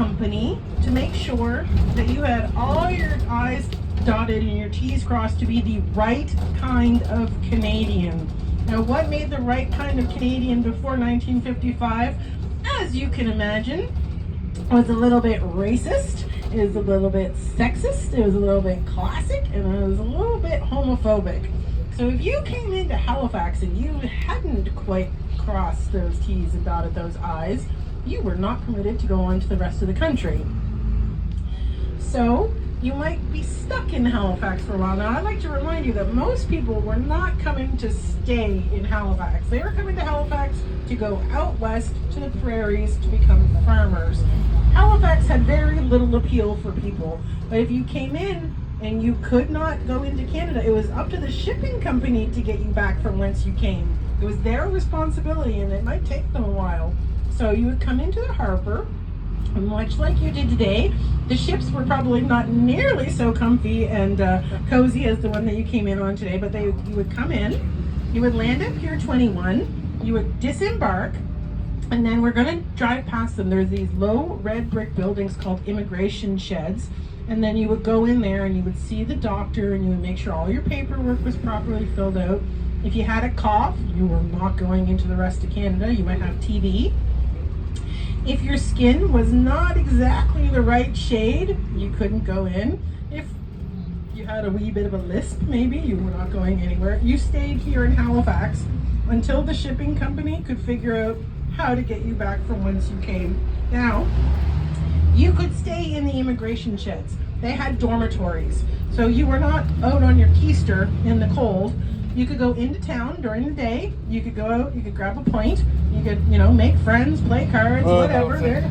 company to make sure that you had all your I's dotted and your T's crossed to be the right kind of Canadian. Now, what made the right kind of Canadian before 1955, as you can imagine, was a little bit racist, it was a little bit sexist, it was a little bit classic, and it was a little bit homophobic. So if you came into Halifax and you hadn't quite crossed those T's and dotted those I's, you were not permitted to go on to the rest of the country. So you might be stuck in Halifax for a while. Now, I'd like to remind you that most people were not coming to stay in Halifax. They were coming to Halifax to go out west to the prairies to become farmers. Halifax had very little appeal for people, but if you came in and you could not go into Canada, it was up to the shipping company to get you back from whence you came. It was their responsibility, and it might take them a while. So you would come into the harbor, and much like you did today, the ships were probably not nearly so comfy and cozy as the one that you came in on today, but you would come in, you would land at Pier 21, you would disembark, and then we're going to drive past them. There's these low red brick buildings called immigration sheds, and then you would go in there and you would see the doctor and you would make sure all your paperwork was properly filled out. If you had a cough, you were not going into the rest of Canada. You might have TB. If your skin was not exactly the right shade, you couldn't go in. If you had a wee bit of a lisp, maybe, you were not going anywhere. You stayed here in Halifax until the shipping company could figure out how to get you back from whence you came. Now, you could stay in the immigration sheds. They had dormitories, so you were not out on your keister in the cold. You could go into town during the day. You could go out, you could grab a pint, you could, make friends, play cards, whatever.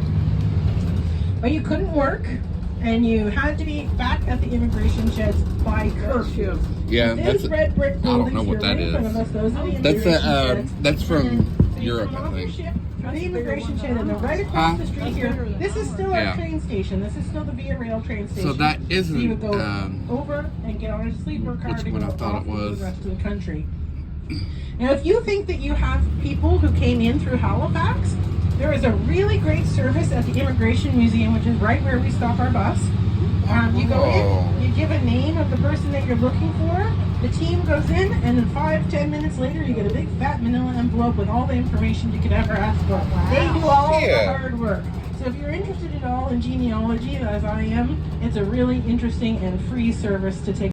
But you couldn't work, and you had to be back at the immigration sheds by curfew. Yeah, These red brick I don't buildings know what that here in front of us, those are the immigration sheds. That's from And then Europe, you come I off your think. ship, through the immigration shed, and then right across the street here, this is still our train station. This is still the Via Rail train station. So that isn't, you would go over and get on a sleeper car to go off to the rest of the country. Now, if you think that you have people who came in through Halifax, there is a really great service at the Immigration Museum, which is right where we stop our bus. You go in, you give a name of the person that you're looking for, the team goes in, and then 5-10 minutes later, you get a big fat manila envelope with all the information you could ever ask for. Wow. They do all the hard work. So if you're interested at all in genealogy, as I am, it's a really interesting and free service to take.